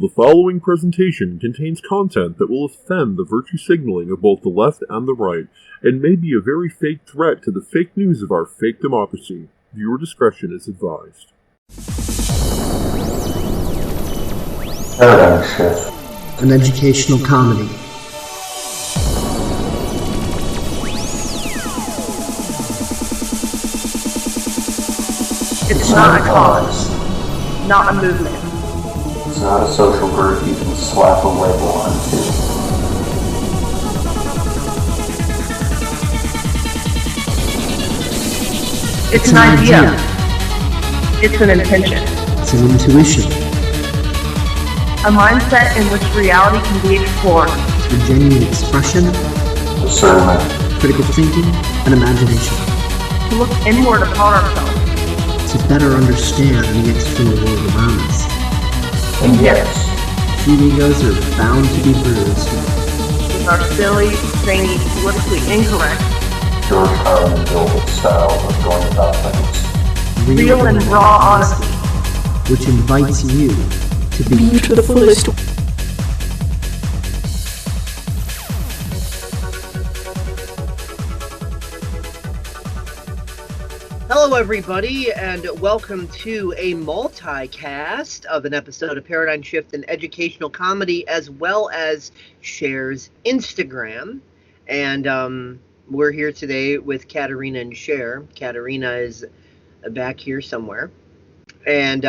The following presentation contains content that will offend the virtue signaling of both the left and the right, and may be a very fake threat to the fake news of our fake democracy. Viewer discretion is advised. Paradigm Shift. An educational comedy. It's not a cause, not a movement. It's not a social group you can slap a label onto. It's an idea. It's an intention. It's an intuition. A mindset in which reality can be explored. It's a genuine expression, Discernment. critical thinking, and imagination. To look inward upon ourselves. To better understand the external world around us. And yes, Few egos are bound to be bruised. With our silly, zany, politically incorrect, George Carlin built style of going about things. real and raw honesty. Which invites you to be to the fullest. Hello, everybody, and welcome to a multicast of an episode of Paradigm Shift and Educational Comedy, as well as Sher's Instagram. And we're here today with Katerina and Sher. Katerina is back here somewhere, and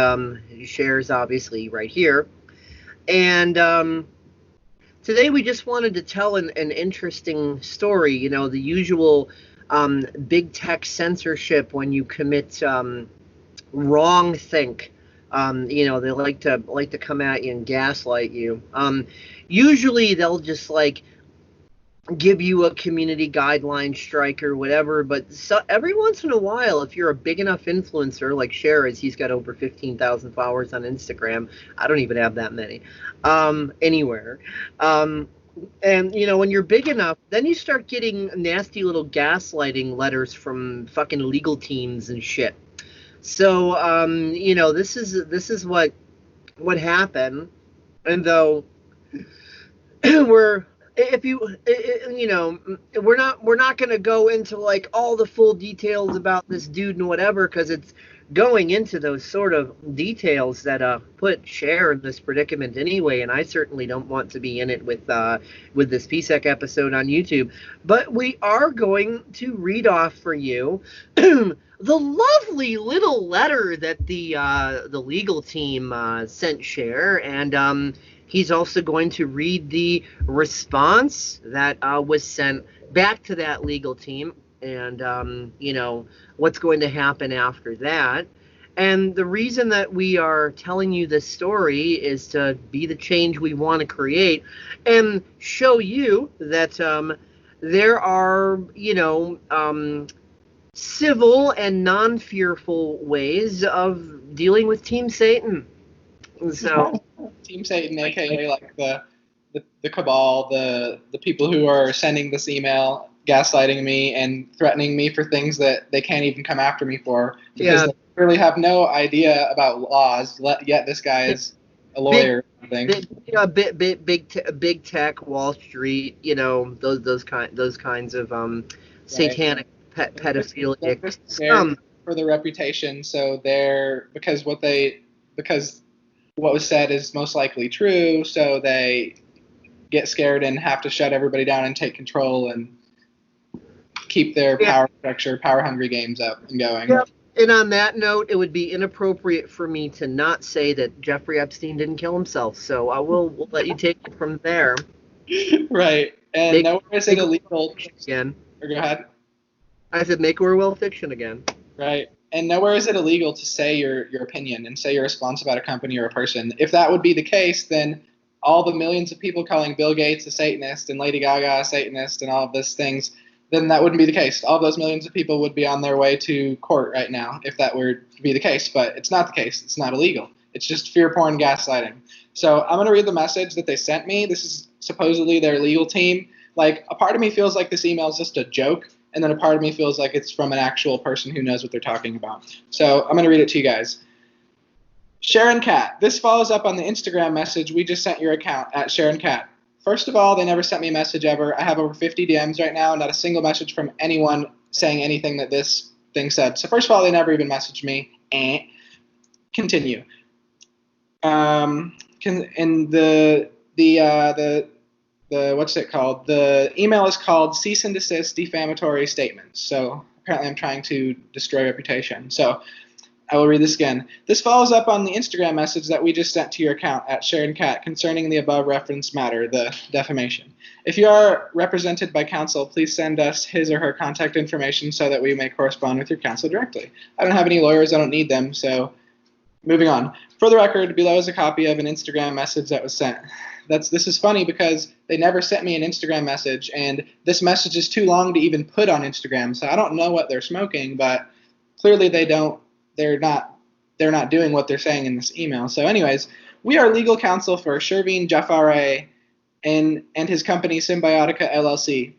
Sher's obviously right here. And today we just wanted to tell an interesting story, you know, the usual big tech censorship when you commit wrong think. You know, they like to come at you and gaslight you. Usually they'll just like give you a community guideline strike or whatever, but every once in a while, if you're a big enough influencer like Sher is, he's got over 15,000 followers on Instagram. I don't even have that many anywhere. And, you know, when you're big enough, then you start getting nasty little gaslighting letters from fucking legal teams and shit. So, you know, this is what happened. And though we're not going to go into like all the full details about this dude and whatever, because it's going into those sort of details that put Sher in this predicament anyway, and I certainly don't want to be in it with this PSEC episode on YouTube. But we are going to read off for you the lovely little letter that the legal team sent Sher, and he's also going to read the response that was sent back to that legal team, and you know, what's going to happen after that. And the reason that we are telling you this story is to be the change we want to create and show you that there are, you know, civil and non-fearful ways of dealing with Team Satan. So Team Satan, aka like the cabal, the people who are sending this email, gaslighting me and threatening me for things that they can't even come after me for, because they really have no idea about laws. Yet this guy is a lawyer. Big tech, Wall Street, you know, those kinds of satanic pedophilia for their reputation. So because what was said is most likely true, so they get scared and have to shut everybody down and take control and keep their power structure, power-hungry games up and going. Yeah. And on that note, it would be inappropriate for me to not say that Jeffrey Epstein didn't kill himself, so we'll let you take it from there. Right. And nowhere is it illegal. Again. Or go ahead. I said make Orwell fiction again. Right. And nowhere is it illegal to say your opinion and say your response about a company or a person. If that would be the case, then all the millions of people calling Bill Gates a Satanist and Lady Gaga a Satanist and all of these things, then that wouldn't be the case. All those millions of people would be on their way to court right now if that were to be the case. But it's not the case. It's not illegal. It's just fear porn gaslighting. So I'm going to read the message that they sent me. This is supposedly their legal team. Like, a part of me feels like this email is just a joke, and then a part of me feels like it's from an actual person who knows what they're talking about. So I'm going to read it to you guys. Sher and Kat. This follows up on the Instagram message we just sent your account at Sher and Kat. First of all, they never sent me a message ever. I have over 50 DMs right now, not a single message from anyone saying anything that this thing said. So first of all, they never even messaged me. Continue. What's it called? The email is called Cease and Desist Defamatory Statements. So apparently I'm trying to destroy reputation. So I will read this again. This follows up on the Instagram message that we just sent to your account at Sher and Kat concerning the above referenced matter, the defamation. If you are represented by counsel, please send us his or her contact information so that we may correspond with your counsel directly. I don't have any lawyers. I don't need them. So moving on. For the record, below is a copy of an Instagram message that was sent. This is funny because they never sent me an Instagram message, and this message is too long to even put on Instagram. So I don't know what they're smoking, but clearly they don't. They're not doing what they're saying in this email. So anyways, we are legal counsel for Shervin Jafari and his company Symbiotica LLC.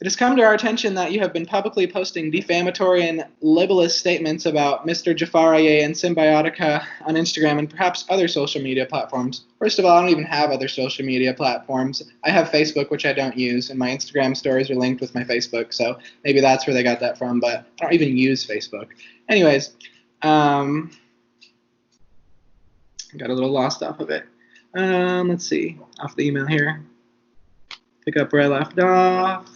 It has come to our attention that you have been publicly posting defamatory and libelous statements about Mr. Jafari and Symbiotica on Instagram and perhaps other social media platforms. First of all, I don't even have other social media platforms. I have Facebook, which I don't use, and my Instagram stories are linked with my Facebook, so maybe that's where they got that from, but I don't even use Facebook. Anyways, got a little lost off of it. Let's see, off the email here. Pick up where I left off.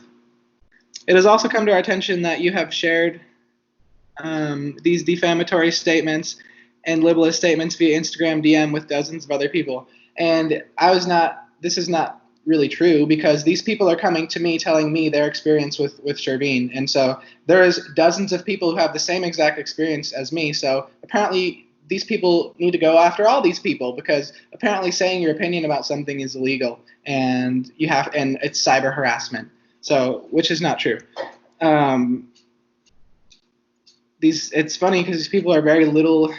It has also come to our attention that you have shared these defamatory statements and libelous statements via Instagram DM with dozens of other people. And this is not really true because these people are coming to me telling me their experience with Shervin. And so there is dozens of people who have the same exact experience as me. So apparently these people need to go after all these people because apparently saying your opinion about something is illegal and it's cyber harassment. So, which is not true. It's funny because these people have very little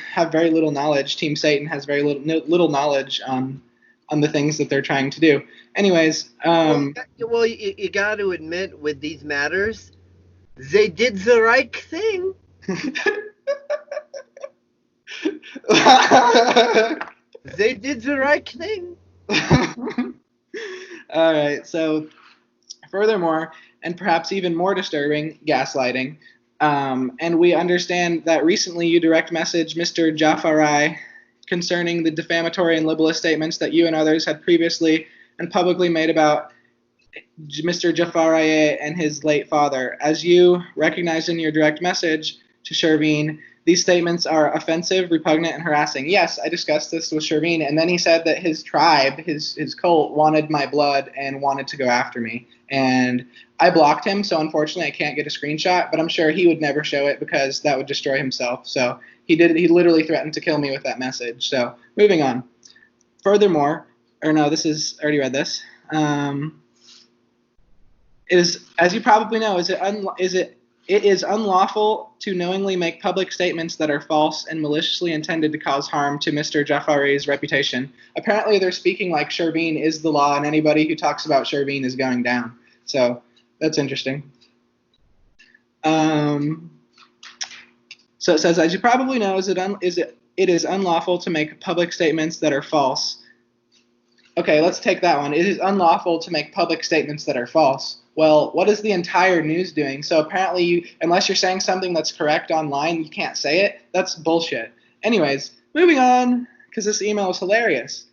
knowledge. Team Satan has very little knowledge on the things that they're trying to do. Anyways, well, you got to admit with these matters, they did the right thing. They did the right thing. All right, so. Furthermore, and perhaps even more disturbing, gaslighting. And we understand that recently you direct messaged Mr. Jafari concerning the defamatory and libelous statements that you and others had previously and publicly made about Mr. Jafari and his late father. As you recognized in your direct message to Shervin, these statements are offensive, repugnant, and harassing. Yes, I discussed this with Shervin, and then he said that his tribe, his cult, wanted my blood and wanted to go after me. And I blocked him, so unfortunately I can't get a screenshot, but I'm sure he would never show it because that would destroy himself. So he literally threatened to kill me with that message. So moving on. Furthermore, I already read this. As you probably know, it is unlawful to knowingly make public statements that are false and maliciously intended to cause harm to Mr. Jafari's reputation. Apparently they're speaking like Shervin is the law and anybody who talks about Shervin is going down. So that's interesting. So it says, as you probably know, it is unlawful to make public statements that are false. Okay, let's take that one. It is unlawful to make public statements that are false. Well, what is the entire news doing? So apparently, unless you're saying something that's correct online, you can't say it. That's bullshit. Anyways, moving on, because this email is hilarious.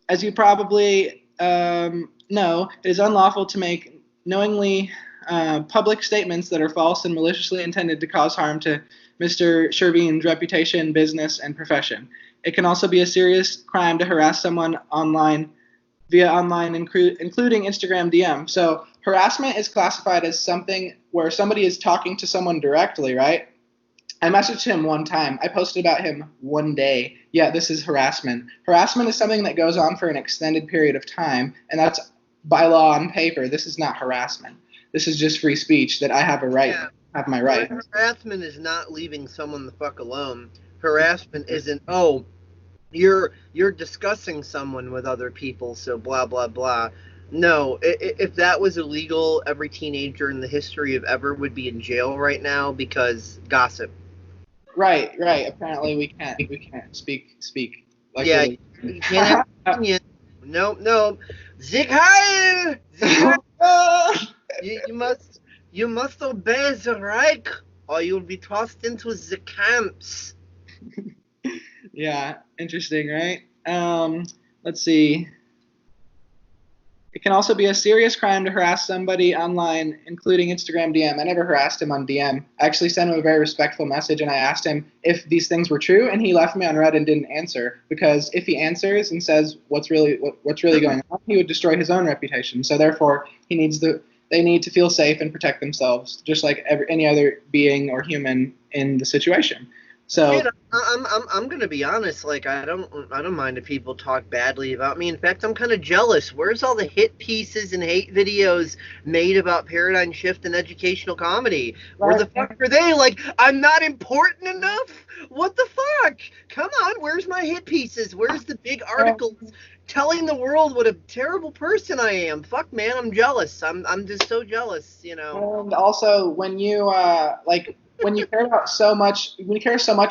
As you probably know, it is unlawful to make knowingly public statements that are false and maliciously intended to cause harm to Mr. Shervin's reputation, business, and profession. It can also be a serious crime to harass someone online via online, including Instagram DM. So harassment is classified as something where somebody is talking to someone directly, right? I messaged him one time. I posted about him one day. Yeah, this is harassment. Harassment is something that goes on for an extended period of time, and that's by law on paper. This is not harassment. This is just free speech that I have a right, have my right. Harassment is not leaving someone the fuck alone. Harassment isn't, you're discussing someone with other people, so blah, blah, blah. No, if that was illegal, every teenager in the history of ever would be in jail right now because gossip. Right. Apparently we can't speak. Like Yeah, literally. you can't have an opinion. No. Sieg Heil! Sieg Heil! You must obey the Reich, or you'll be tossed into the camps. Yeah, interesting, right? Let's see. It can also be a serious crime to harass somebody online, including Instagram DM. I never harassed him on DM. I actually sent him a very respectful message, and I asked him if these things were true, and he left me on red and didn't answer. Because if he answers and says what's really going on, he would destroy his own reputation. So therefore, they need to feel safe and protect themselves, just like any other being or human in the situation. So. Dude, I'm gonna be honest. Like, I don't mind if people talk badly about me. In fact, I'm kind of jealous. Where's all the hit pieces and hate videos made about paradigm shift and educational comedy? Where the fuck are they? Like, I'm not important enough? What the fuck? Come on, where's my hit pieces? Where's the big articles telling the world what a terrible person I am? Fuck, man, I'm jealous. I'm just so jealous, you know. And also, when you when you care so much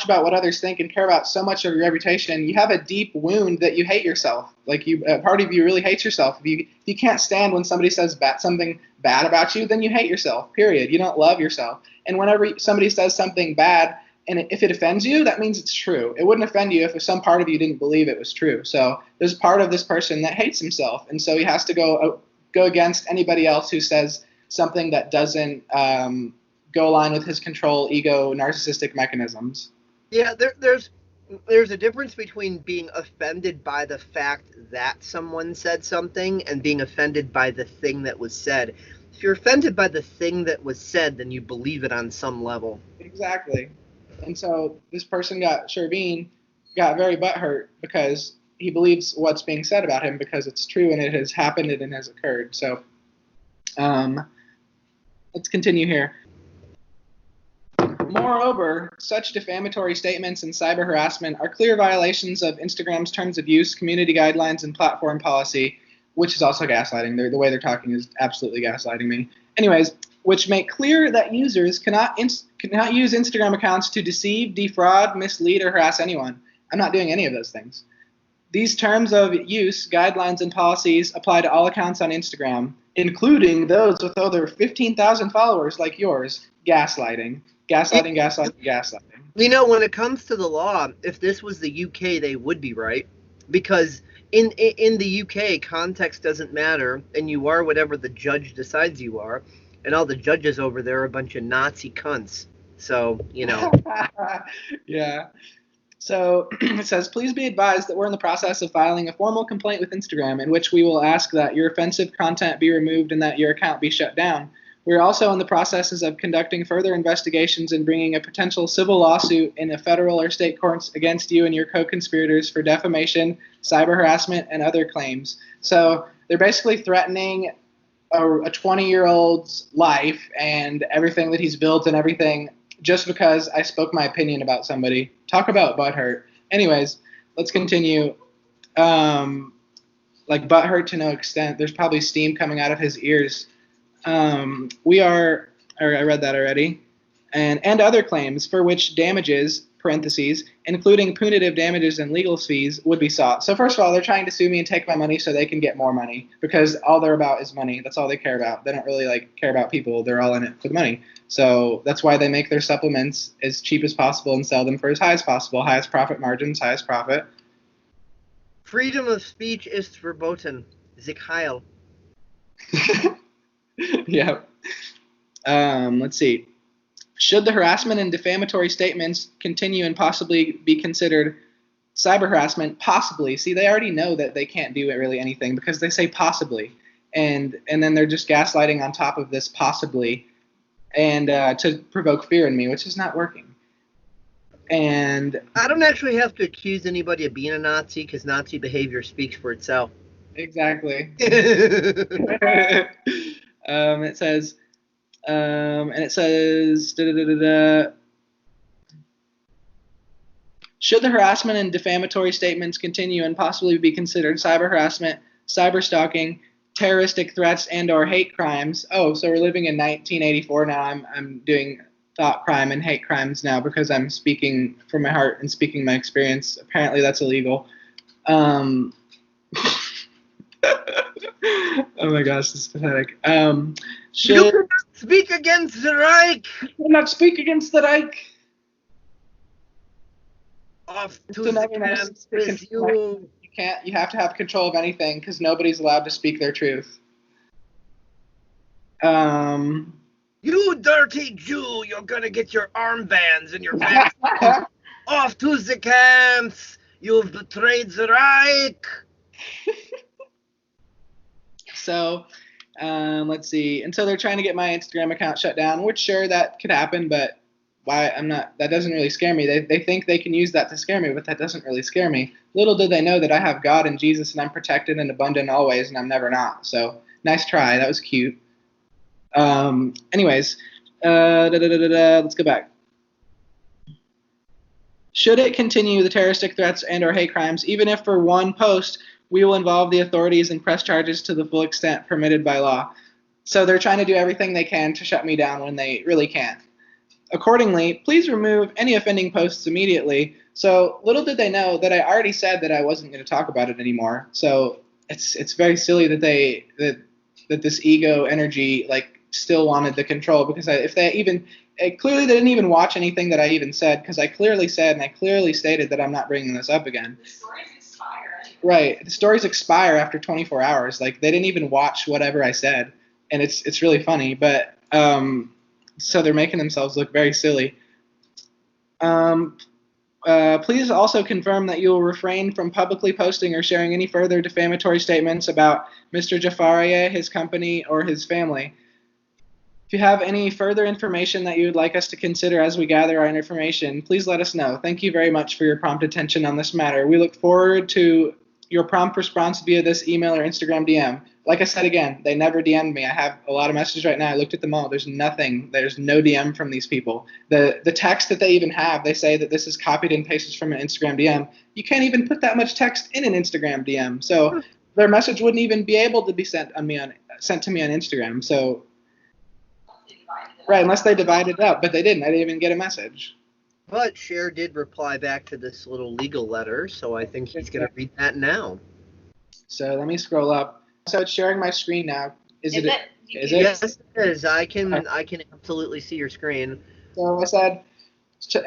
about what others think and care about so much of your reputation, you have a deep wound that you hate yourself. Like, a part of you really hates yourself. If you can't stand when somebody says something bad about you, then you hate yourself, period. You don't love yourself. And whenever somebody says something bad, and if it offends you, that means it's true. It wouldn't offend you if some part of you didn't believe it was true. So there's part of this person that hates himself, and so he has to go against anybody else who says something that doesn't go align with his control, ego, narcissistic mechanisms. Yeah, there's a difference between being offended by the fact that someone said something and being offended by the thing that was said. If you're offended by the thing that was said, then you believe it on some level. Exactly. And so this person got very butthurt because he believes what's being said about him because it's true and it has happened and it has occurred. So let's continue here. Moreover, such defamatory statements and cyber harassment are clear violations of Instagram's terms of use, community guidelines, and platform policy, which is also gaslighting. The way they're talking is absolutely gaslighting me. Anyways, which make clear that users cannot use Instagram accounts to deceive, defraud, mislead, or harass anyone. I'm not doing any of those things. These terms of use, guidelines, and policies apply to all accounts on Instagram, including those with over 15,000 followers like yours. Gaslighting. You know, when it comes to the law, if this was the UK, they would be right. Because in the UK, context doesn't matter, and you are whatever the judge decides you are. And all the judges over there are a bunch of Nazi cunts. So, you know. Yeah. So it says, please be advised that we're in the process of filing a formal complaint with Instagram in which we will ask that your offensive content be removed and that your account be shut down. We're also in the processes of conducting further investigations and bringing a potential civil lawsuit in the federal or state courts against you and your co-conspirators for defamation, cyber harassment, and other claims. So they're basically threatening a 20-year-old's life and everything that he's built and everything just because I spoke my opinion about somebody. Talk about butthurt. Anyways, let's continue. Like butthurt to no extent. There's probably steam coming out of his ears. I read that already. And other claims for which damages, parentheses, including punitive damages and legal fees, would be sought. So first of all, they're trying to sue me and take my money so they can get more money because all they're about is money. That's all they care about. They don't really care about people. They're all in it for the money. So that's why they make their supplements as cheap as possible and sell them for as high as possible. Highest profit margins, highest profit. Freedom of speech is verboten. Sieg Heil. Yeah. Let's see. Should the harassment and defamatory statements continue and possibly be considered cyber harassment? Possibly. See, they already know that they can't do really anything because they say possibly. And then they're just gaslighting on top of this possibly and to provoke fear in me, which is not working. And I don't actually have to accuse anybody of being a Nazi because Nazi behavior speaks for itself. Exactly. It says, should the harassment and defamatory statements continue and possibly be considered cyber harassment, cyber stalking, terroristic threats, and/or hate crimes? Oh, so we're living in 1984 now. I'm doing thought crime and hate crimes now because I'm speaking from my heart and speaking my experience. Apparently that's illegal. Oh my gosh, this is pathetic. You Should cannot speak against the Reich! not speak against the Reich. Off to It's the another nice camps with you. You have to have control of anything because nobody's allowed to speak their truth. You dirty Jew, you're gonna get your armbands and your pants off to the camps. You've betrayed the Reich. So, let's see. And so they're trying to get my Instagram account shut down, which sure, that could happen, but that doesn't really scare me. They think they can use that to scare me, but that doesn't really scare me. Little do they know that I have God and Jesus and I'm protected and abundant always and I'm never not. So, nice try. That was cute. Anyways, let's go back. Should it continue the terroristic threats and or hate crimes, even if for one post we will involve the authorities and press charges to the full extent permitted by law? So they're trying to do everything they can to shut me down when they really can't. Accordingly, please remove any offending posts immediately. So little did they know that I already said that I wasn't going to talk about it anymore. So it's very silly that that this ego energy still wanted the control, because clearly they didn't even watch anything that I even said, because I clearly said and I clearly stated that I'm not bringing this up again. The stories expire. Right. The stories expire after 24 hours. They didn't even watch whatever I said, and it's really funny. But so they're making themselves look very silly. Please also confirm that you will refrain from publicly posting or sharing any further defamatory statements about Mr. Jafarieh, his company, or his family. If you have any further information that you would like us to consider as we gather our information, please let us know. Thank you very much for your prompt attention on this matter. We look forward to your prompt response via this email or Instagram DM. Like I said again, they never DM'd me. I have a lot of messages right now. I looked at them all. There's nothing. There's no DM from these people. The text that they even have, they say that this is copied and pasted from an Instagram DM. You can't even put that much text in an Instagram DM. So their message wouldn't even be able to be sent to me on Instagram. So right, unless they divided it up, but they didn't. I didn't even get a message. But Cher did reply back to this little legal letter, so I think he's going to read that now. So let me scroll up. So it's sharing my screen now. Is it? Yes, it is. I can absolutely see your screen. So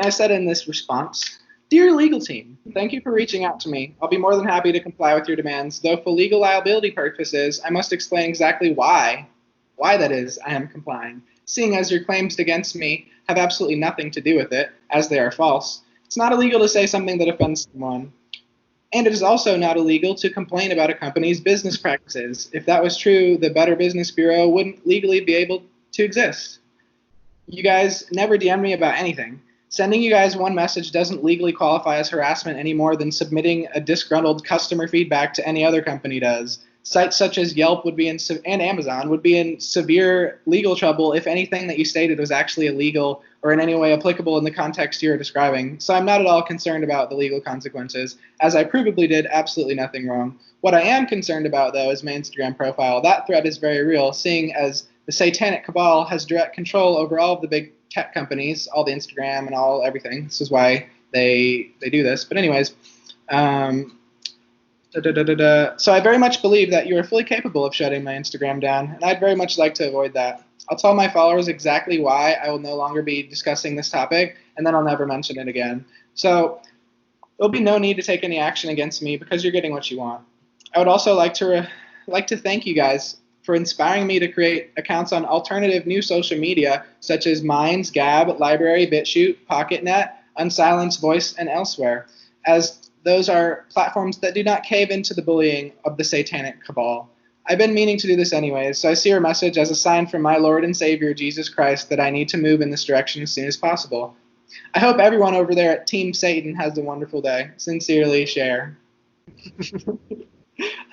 I said in this response, "Dear legal team, thank you for reaching out to me. I'll be more than happy to comply with your demands. Though for legal liability purposes, I must explain exactly why that is I am complying. Seeing as your claims against me have absolutely nothing to do with it, as they are false, it's not illegal to say something that offends someone. And it is also not illegal to complain about a company's business practices. If that was true, the Better Business Bureau wouldn't legally be able to exist. You guys never DM me about anything. Sending you guys one message doesn't legally qualify as harassment any more than submitting a disgruntled customer feedback to any other company does. Sites such as Yelp and Amazon would be in severe legal trouble if anything that you stated was actually illegal or in any way applicable in the context you're describing. So I'm not at all concerned about the legal consequences, as I provably did absolutely nothing wrong. What I am concerned about, though, is my Instagram profile. That threat is very real, seeing as the satanic cabal has direct control over all of the big tech companies, all the Instagram and all everything. This is why they do this. But anyways, so I very much believe that you are fully capable of shutting my Instagram down, and I'd very much like to avoid that. I'll tell my followers exactly why I will no longer be discussing this topic, and then I'll never mention it again. So there'll be no need to take any action against me because you're getting what you want. I would also like to thank you guys for inspiring me to create accounts on alternative new social media such as Minds, Gab, Library, BitChute, PocketNet, Unsilenced Voice, and elsewhere, as those are platforms that do not cave into the bullying of the satanic cabal. I've been meaning to do this anyways, so I see your message as a sign from my Lord and Savior, Jesus Christ, that I need to move in this direction as soon as possible. I hope everyone over there at Team Satan has a wonderful day. Sincerely, Cher."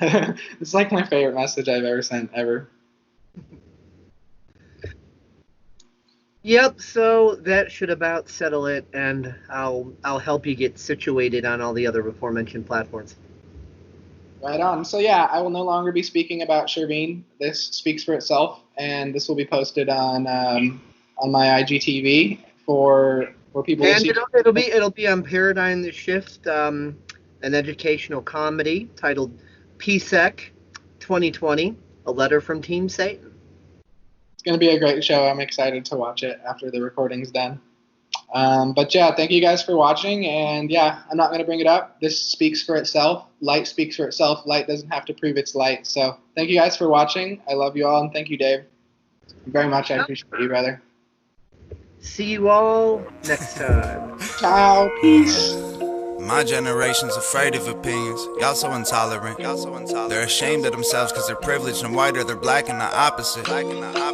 It's like my favorite message I've ever sent, ever. Yep, so that should about settle it, and I'll help you get situated on all the other aforementioned platforms. Right on. So yeah, I will no longer be speaking about Sherbean. This speaks for itself, and this will be posted on my IGTV for people to And see. it'll be on Paradigm Shift, an educational comedy titled PSEC 2020, A Letter from Team Satan. It's going to be a great show. I'm excited to watch it after the recording's done. But yeah, thank you guys for watching. And yeah, I'm not going to bring it up. This speaks for itself. Light speaks for itself. Light doesn't have to prove its light. So thank you guys for watching. I love you all, and thank you, Dave, very much. I appreciate you, brother. See you all next time. Ciao. Peace. My generation's afraid of opinions. Y'all so intolerant. They're ashamed of themselves because they're privileged and white, or they're black and the opposite.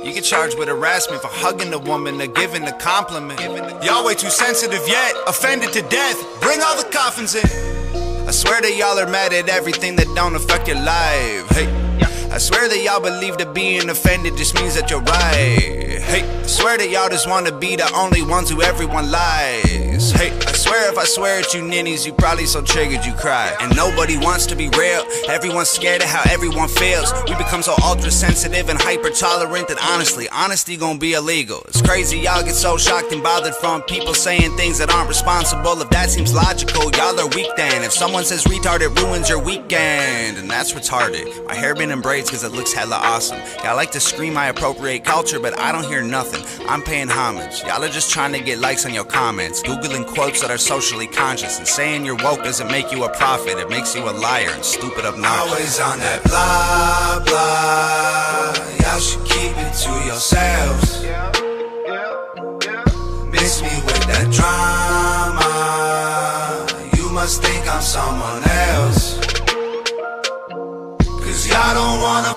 You get charged with harassment for hugging a woman or giving a compliment. Y'all way too sensitive yet offended to death. Bring all the coffins in. I swear that y'all are mad at everything that don't affect your life. Hey, I swear that y'all believe that being offended just means that you're right. Hey, I swear that y'all just want to be the only ones who everyone lies. Hey, I swear if I swear at you ninnies, you probably so triggered you cry. And nobody wants to be real. Everyone's scared of how everyone feels. We become so ultra sensitive and hyper tolerant that honestly, honesty gonna be illegal. It's crazy y'all get so shocked and bothered from people saying things that aren't responsible. If that seems logical, y'all are weak then. If someone says retard, it ruins your weekend. And that's retarded. My hair been in braids cause it looks hella awesome. Y'all like to scream I appropriate culture, but I don't hear nothing. I'm paying homage. Y'all are just trying to get likes on your comments, googling quotes that are socially conscious, and saying you're woke doesn't make you a prophet. It makes you a liar and stupid obnoxious. Always on that blah blah. Y'all should keep it to yourselves. Miss me with that drama. You must think I'm someone else. Cause y'all don't wanna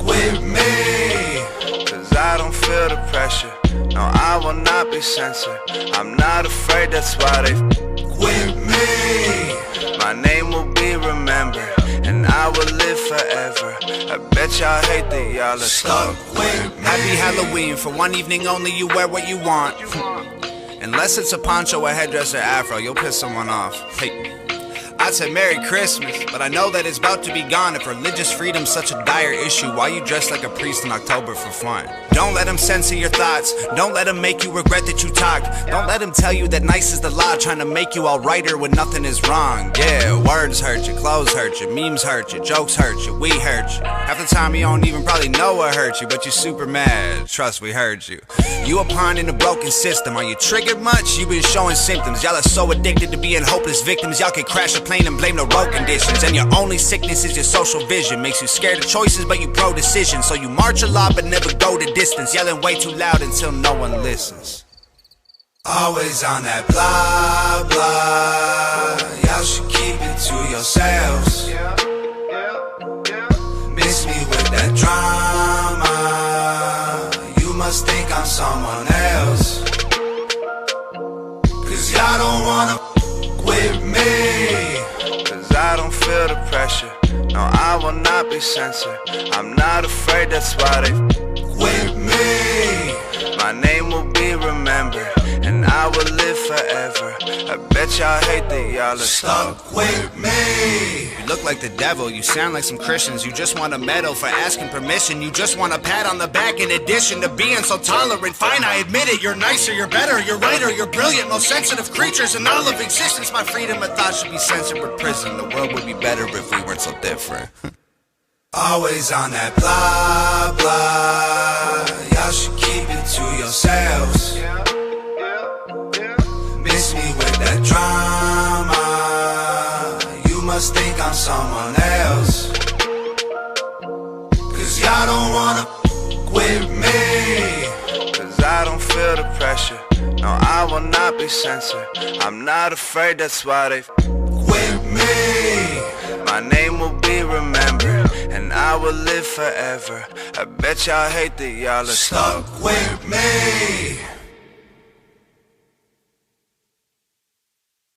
with me. Cause I don't feel the pressure. No, I will not be censored. I'm not afraid, that's why they with me. My name will be remembered, and I will live forever. I bet y'all hate that y'all are stuck with me. Happy Halloween, for one evening only you wear what you want. Unless it's a poncho, a headdress, or afro, you'll piss someone off. Hey, I'd say Merry Christmas, but I know that it's about to be gone. If religious freedom's such a dire issue, why you dress like a priest in October for fun? Don't let them censor your thoughts. Don't let them make you regret that you talked. Don't let them tell you that nice is the law, trying to make you all righter when nothing is wrong. Yeah, words hurt you, clothes hurt you, memes hurt you, jokes hurt you, we hurt you. Half the time you don't even probably know what hurt you, but you're super mad. Trust, we heard you. You a pawn in a broken system. Are you triggered much? You been showing symptoms. Y'all are so addicted to being hopeless victims. Y'all can crash a plane and blame the road conditions. And your only sickness is your social vision. Makes you scared of choices, but you pro decision. So you march a lot, but never go the distance. Yelling way too loud until no one listens. Always on that blah blah. Y'all should keep it to yourselves. Miss me with that drama. You must think I'm someone else. Cause y'all don't wanna with me. Cause I don't feel the pressure. No, I will not be censored. I'm not afraid, that's why they with me. My name will be remembered, and I will live forever. I bet y'all hate that y'all are stuck with me. You look like the devil, you sound like some Christians. You just want a medal for asking permission. You just want a pat on the back in addition to being so tolerant. Fine, I admit it, you're nicer, you're better, you're righter, you're brilliant. Most sensitive creatures in all of existence. My freedom of thought should be censored with prison. The world would be better if we weren't so different. Always on that blah blah. Y'all should keep it to yourselves. Miss me with that drama. You must think I'm someone else. Cause y'all don't wanna with me. Cause I don't feel the pressure. No, I will not be censored. I'm not afraid, that's why they with me. My name will be remembered, and I will live forever. I bet y'all hate that y'all are stuck with me.